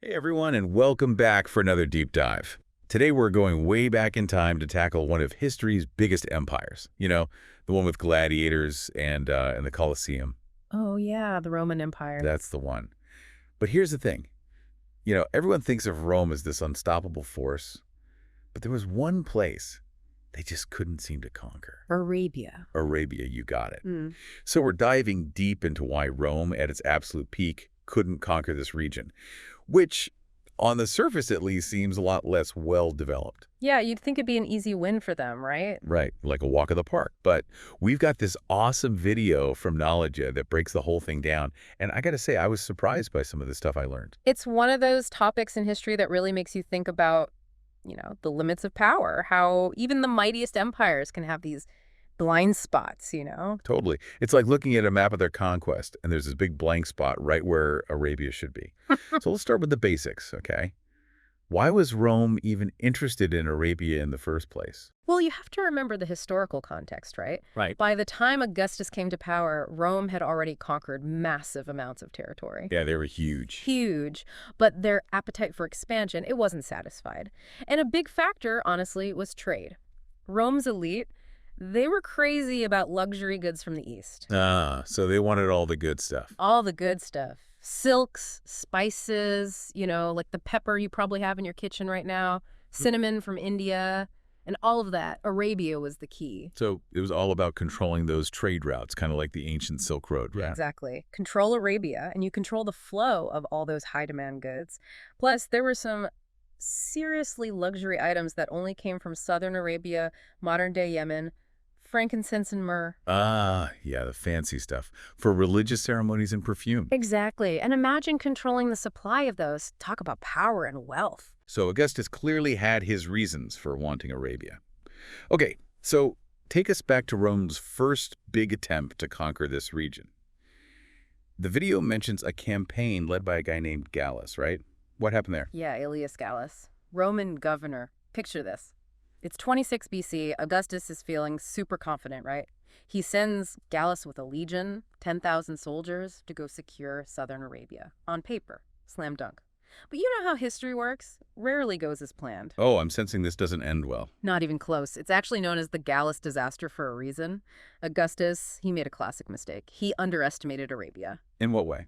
Hey everyone, and welcome back for another deep dive. Today we're going way back in time to tackle one of history's biggest empires. The one with gladiators and the Colosseum. Oh, yeah, the Roman Empire. That's the one. But here's the thing. Everyone thinks of Rome as this unstoppable force, but there was one place they just couldn't seem to conquer. Arabia. Arabia, you got it. Mm. So we're diving deep into why Rome, at its absolute peak, couldn't conquer this region, which, on the surface at least, seems a lot less well-developed. Yeah, you'd think it'd be an easy win for them, right? Right, like a walk in the park. But we've got this awesome video from Knowledge that breaks the whole thing down. And I got to say, I was surprised by some of the stuff I learned. It's one of those topics in history that really makes you think about, the limits of power, how even the mightiest empires can have these blind spots. Totally. It's like looking at a map of their conquest, and there's this big blank spot right where Arabia should be. So let's start with the basics, okay? Why was Rome even interested in Arabia in the first place? Well, you have to remember the historical context, right? Right. By the time Augustus came to power, Rome had already conquered massive amounts of territory. Yeah, they were huge. Huge, but their appetite for expansion, it wasn't satisfied. And a big factor, honestly, was trade. Rome's elite, they were crazy about luxury goods from the East. So they wanted all the good stuff. All the good stuff. Silks, spices, like the pepper you probably have in your kitchen right now, cinnamon from India, and all of that. Arabia was the key. So it was all about controlling those trade routes, kind of like the ancient Silk Road, right? Exactly. Control Arabia, and you control the flow of all those high-demand goods. Plus, there were some seriously luxury items that only came from southern Arabia, modern-day Yemen, frankincense and myrrh. Yeah, the fancy stuff. For religious ceremonies and perfume. Exactly. And imagine controlling the supply of those. Talk about power and wealth. So Augustus clearly had his reasons for wanting Arabia. Okay, so take us back to Rome's first big attempt to conquer this region. The video mentions a campaign led by a guy named Gallus, right? What happened there? Yeah, Aelius Gallus, Roman governor. Picture this. It's 26 BC. Augustus is feeling super confident, right? He sends Gallus with a legion, 10,000 soldiers, to go secure southern Arabia. On paper, slam dunk. But you know how history works? Rarely goes as planned. Oh, I'm sensing this doesn't end well. Not even close. It's actually known as the Gallus disaster for a reason. Augustus, he made a classic mistake. He underestimated Arabia. In what way?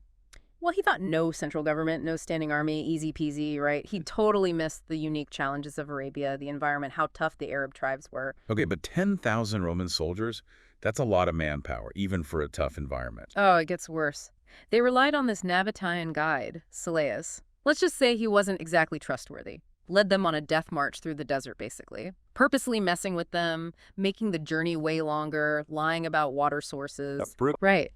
Well, he thought no central government, no standing army, easy peasy, right? He totally missed the unique challenges of Arabia, the environment, how tough the Arab tribes were. Okay, but 10,000 Roman soldiers, that's a lot of manpower, even for a tough environment. Oh, it gets worse. They relied on this Nabatean guide, Sylleus. Let's just say he wasn't exactly trustworthy. Led them on a death march through the desert, basically. Purposely messing with them, making the journey way longer, lying about water sources. That's brutal. Right.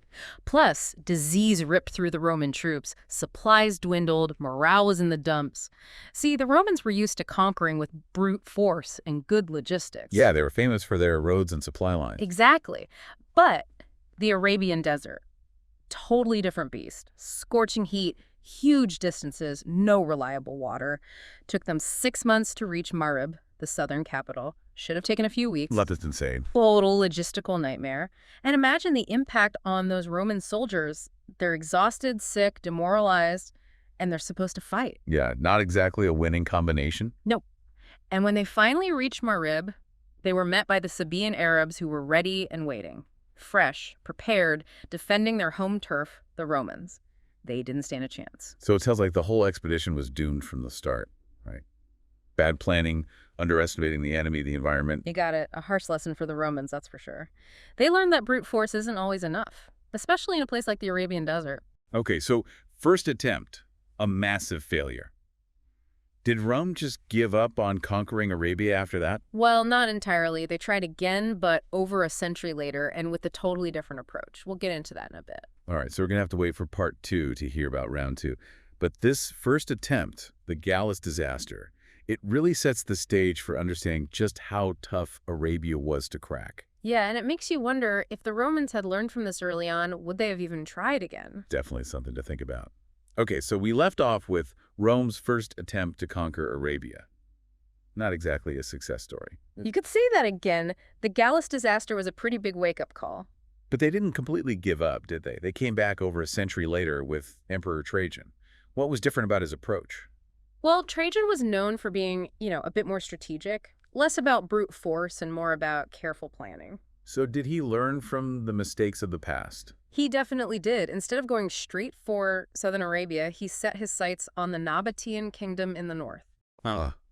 Plus, disease ripped through the Roman troops, supplies dwindled, morale was in the dumps. See, the Romans were used to conquering with brute force and good logistics. Yeah, they were famous for their roads and supply lines. Exactly. But the Arabian desert, totally different beast. Scorching heat, huge distances, no reliable water. Took them 6 months to reach Marib, the southern capital. Should have taken a few weeks. That's insane. Total logistical nightmare. And imagine the impact on those Roman soldiers. They're exhausted, sick, demoralized, and they're supposed to fight. Yeah, not exactly a winning combination. Nope. And when they finally reached Marib, they were met by the Sabaean Arabs who were ready and waiting. Fresh, prepared, defending their home turf, the Romans. They didn't stand a chance. So it sounds like the whole expedition was doomed from the start, right? Bad planning, underestimating the enemy, the environment. You got it. A harsh lesson for the Romans, that's for sure. They learned that brute force isn't always enough, especially in a place like the Arabian desert. Okay, so first attempt, a massive failure. Did Rome just give up on conquering Arabia after that? Well, not entirely. They tried again, but over a century later and with a totally different approach. We'll get into that in a bit. All right, so we're going to have to wait for part 2 to hear about round 2. But this first attempt, the Gallus disaster, it really sets the stage for understanding just how tough Arabia was to crack. Yeah, and it makes you wonder if the Romans had learned from this early on, would they have even tried again? Definitely something to think about. Okay, so we left off with Rome's first attempt to conquer Arabia. Not exactly a success story. You could say that again. The Gallus disaster was a pretty big wake-up call. But they didn't completely give up, did they? They came back over a century later with Emperor Trajan. What was different about his approach? Well, Trajan was known for being, a bit more strategic, less about brute force and more about careful planning. So did he learn from the mistakes of the past? He definitely did. Instead of going straight for southern Arabia, he set his sights on the Nabatean kingdom in the north.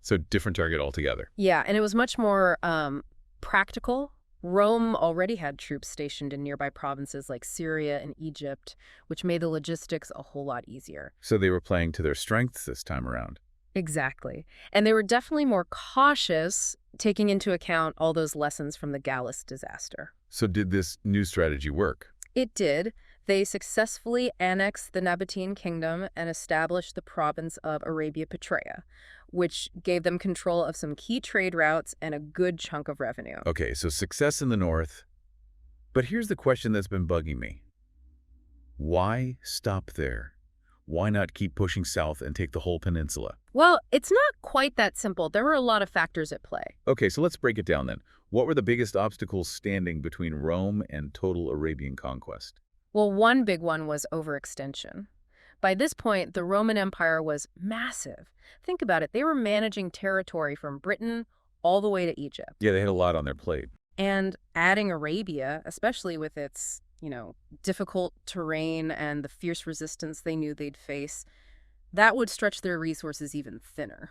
So different target altogether. Yeah, and it was much more practical. Rome already had troops stationed in nearby provinces like Syria and Egypt, which made the logistics a whole lot easier. So they were playing to their strengths this time around. Exactly. And they were definitely more cautious, taking into account all those lessons from the Gallus disaster. So did this new strategy work? It did. They successfully annexed the Nabatean kingdom and established the province of Arabia Petraea, which gave them control of some key trade routes and a good chunk of revenue. Okay, so success in the north. But here's the question that's been bugging me. Why stop there? Why not keep pushing south and take the whole peninsula? Well, it's not quite that simple. There were a lot of factors at play. Okay, so let's break it down then. What were the biggest obstacles standing between Rome and total Arabian conquest? Well, one big one was overextension. By this point, the Roman Empire was massive. Think about it. They were managing territory from Britain all the way to Egypt. Yeah, they had a lot on their plate. And adding Arabia, especially with its, difficult terrain and the fierce resistance they knew they'd face, that would stretch their resources even thinner.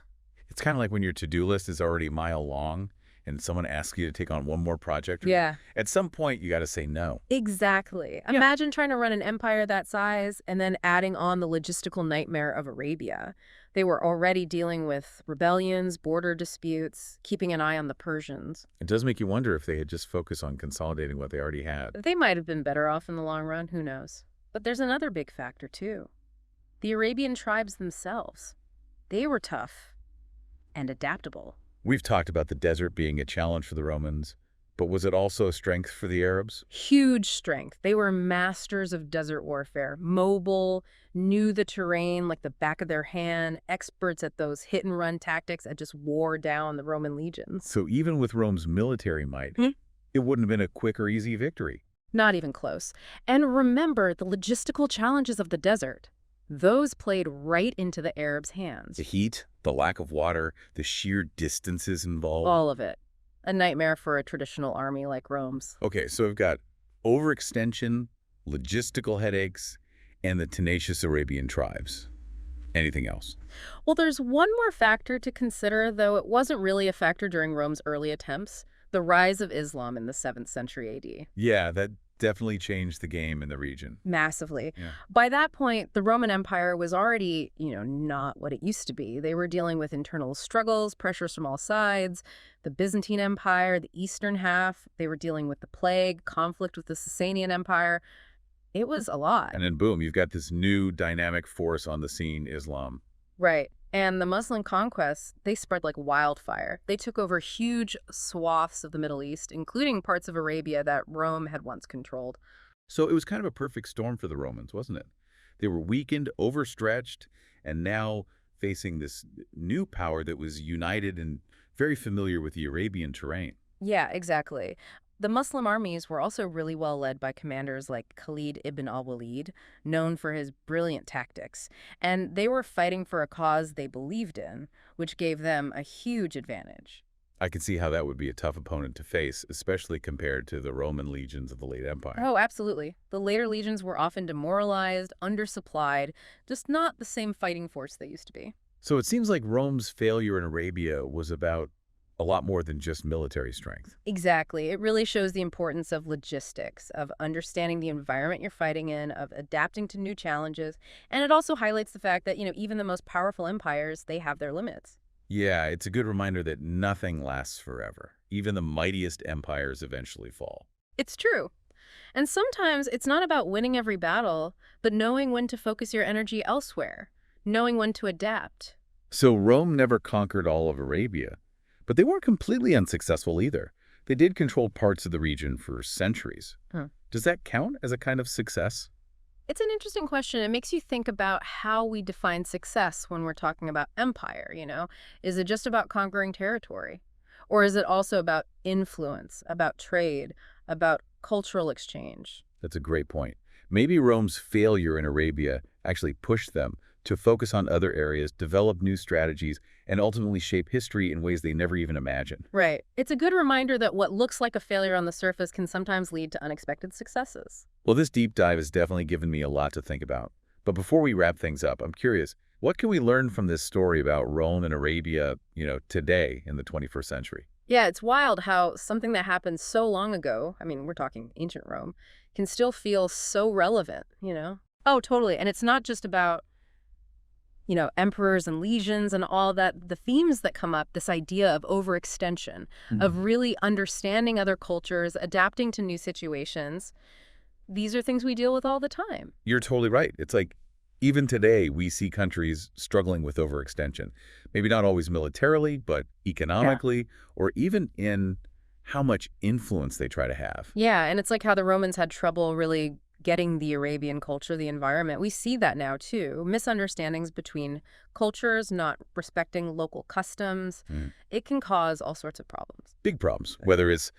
It's kind of like when your to-do list is already a mile long and someone asks you to take on one more project. Yeah. At some point, you got to say no. Exactly. Yeah. Imagine trying to run an empire that size and then adding on the logistical nightmare of Arabia. They were already dealing with rebellions, border disputes, keeping an eye on the Persians. It does make you wonder if they had just focused on consolidating what they already had. They might have been better off in the long run, who knows? But there's another big factor, too. The Arabian tribes themselves. They were tough and adaptable. We've talked about the desert being a challenge for the Romans, but was it also a strength for the Arabs? Huge strength. They were masters of desert warfare, mobile, knew the terrain like the back of their hand, experts at those hit-and-run tactics that just wore down the Roman legions. So even with Rome's military might, it wouldn't have been a quick or easy victory. Not even close. And remember the logistical challenges of the desert. Those played right into the Arabs' hands. The heat, the lack of water, the sheer distances involved. All of it. A nightmare for a traditional army like Rome's. Okay, so we've got overextension, logistical headaches, and the tenacious Arabian tribes. Anything else? Well, there's one more factor to consider, though it wasn't really a factor during Rome's early attempts: the rise of Islam in the 7th century AD. Yeah, that definitely changed the game in the region. Massively. Yeah. By that point, the Roman Empire was already, not what it used to be. They were dealing with internal struggles, pressures from all sides. The Byzantine Empire, the eastern half, they were dealing with the plague, conflict with the Sasanian Empire. It was a lot. And then boom, you've got this new dynamic force on the scene, Islam. Right. And the Muslim conquests, they spread like wildfire. They took over huge swaths of the Middle East, including parts of Arabia that Rome had once controlled. So it was kind of a perfect storm for the Romans, wasn't it? They were weakened, overstretched, and now facing this new power that was united and very familiar with the Arabian terrain. Yeah, exactly. The Muslim armies were also really well led by commanders like Khalid ibn al-Walid, known for his brilliant tactics. And they were fighting for a cause they believed in, which gave them a huge advantage. I can see how that would be a tough opponent to face, especially compared to the Roman legions of the late Empire. Oh, absolutely. The later legions were often demoralized, undersupplied, just not the same fighting force they used to be. So it seems like Rome's failure in Arabia was about a lot more than just military strength. Exactly. It really shows the importance of logistics, of understanding the environment you're fighting in, of adapting to new challenges. And it also highlights the fact that, even the most powerful empires, they have their limits. Yeah, it's a good reminder that nothing lasts forever. Even the mightiest empires eventually fall. It's true. And sometimes it's not about winning every battle, but knowing when to focus your energy elsewhere, knowing when to adapt. So Rome never conquered all of Arabia, but they weren't completely unsuccessful either. They did control parts of the region for centuries. Does that count as a kind of success? It's an interesting question. It makes you think about how we define success when we're talking about empire, Is it just about conquering territory? Or is it also about influence, about trade, about cultural exchange? That's a great point. Maybe Rome's failure in Arabia actually pushed them to focus on other areas, develop new strategies, and ultimately shape history in ways they never even imagined. Right. It's a good reminder that what looks like a failure on the surface can sometimes lead to unexpected successes. Well, this deep dive has definitely given me a lot to think about. But before we wrap things up, I'm curious, what can we learn from this story about Rome and Arabia, today in the 21st century? Yeah, it's wild how something that happened so long ago, I mean, we're talking ancient Rome, can still feel so relevant. Oh, totally. And it's not just about emperors and legions and all that, the themes that come up, this idea of overextension, of really understanding other cultures, adapting to new situations. These are things we deal with all the time. You're totally right. It's like even today we see countries struggling with overextension. Maybe not always militarily, but economically, or even in how much influence they try to have. Yeah, and it's like how the Romans had trouble really getting the Arabian culture, the environment. We see that now, too. Misunderstandings between cultures, not respecting local customs. It can cause all sorts of problems. Big problems, whether it's,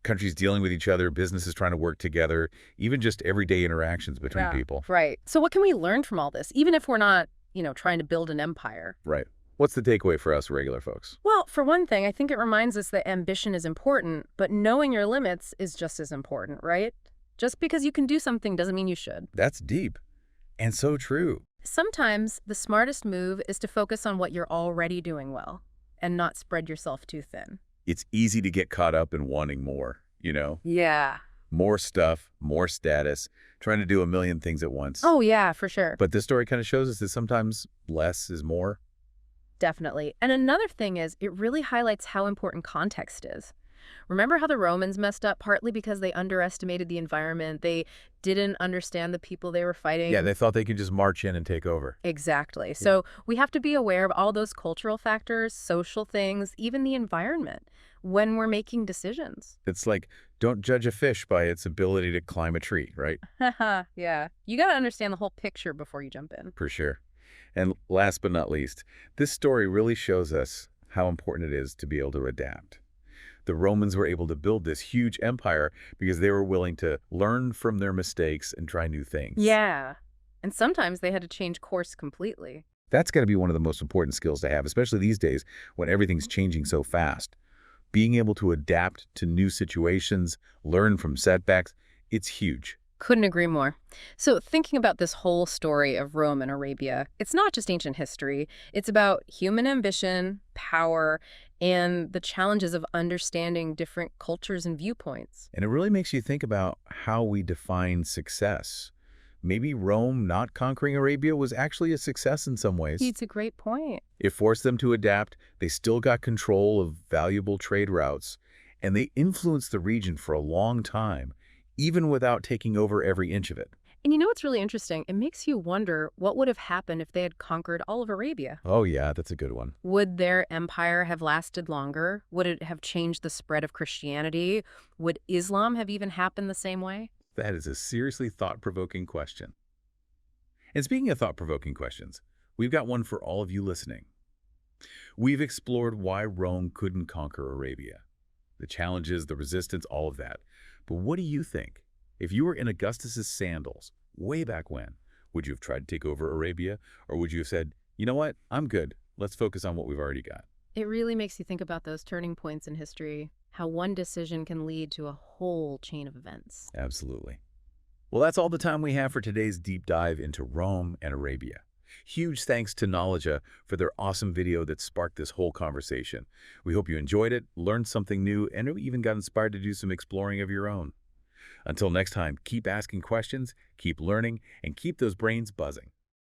countries dealing with each other, businesses trying to work together, even just everyday interactions between people. Right. So what can we learn from all this, even if we're not, trying to build an empire? Right. What's the takeaway for us regular folks? Well, for one thing, I think it reminds us that ambition is important, but knowing your limits is just as important, right? Just because you can do something doesn't mean you should. That's deep and so true. Sometimes the smartest move is to focus on what you're already doing well and not spread yourself too thin. It's easy to get caught up in wanting more, Yeah. More stuff, more status, trying to do a million things at once. Oh, yeah, for sure. But this story kind of shows us that sometimes less is more. Definitely. And another thing is, it really highlights how important context is. Remember how the Romans messed up partly because they underestimated the environment? They didn't understand the people they were fighting. Yeah, they thought they could just march in and take over. Exactly. So we have to be aware of all those cultural factors, social things, even the environment when we're making decisions. It's like, don't judge a fish by its ability to climb a tree, right? Yeah. You got to understand the whole picture before you jump in. For sure. And last but not least, this story really shows us how important it is to be able to adapt. The Romans were able to build this huge empire because they were willing to learn from their mistakes and try new things. Yeah. And sometimes they had to change course completely. That's got to be one of the most important skills to have, especially these days when everything's changing so fast. Being able to adapt to new situations, learn from setbacks, it's huge. Couldn't agree more. So thinking about this whole story of Rome and Arabia, it's not just ancient history. It's about human ambition, power, and the challenges of understanding different cultures and viewpoints. And it really makes you think about how we define success. Maybe Rome not conquering Arabia was actually a success in some ways. It's a great point. It forced them to adapt, they still got control of valuable trade routes, and they influenced the region for a long time, even without taking over every inch of it. And you know what's really interesting? It makes you wonder what would have happened if they had conquered all of Arabia. Oh yeah, that's a good one. Would their empire have lasted longer? Would it have changed the spread of Christianity? Would Islam have even happened the same way? That is a seriously thought-provoking question. And speaking of thought-provoking questions, we've got one for all of you listening. We've explored why Rome couldn't conquer Arabia. The challenges, the resistance, all of that. But what do you think? If you were in Augustus's sandals, way back when, would you have tried to take over Arabia? Or would you have said, you know what, I'm good. Let's focus on what we've already got. It really makes you think about those turning points in history, how one decision can lead to a whole chain of events. Absolutely. Well, that's all the time we have for today's deep dive into Rome and Arabia. Huge thanks to Knowledge for their awesome video that sparked this whole conversation. We hope you enjoyed it, learned something new, and even got inspired to do some exploring of your own. Until next time, keep asking questions, keep learning, and keep those brains buzzing.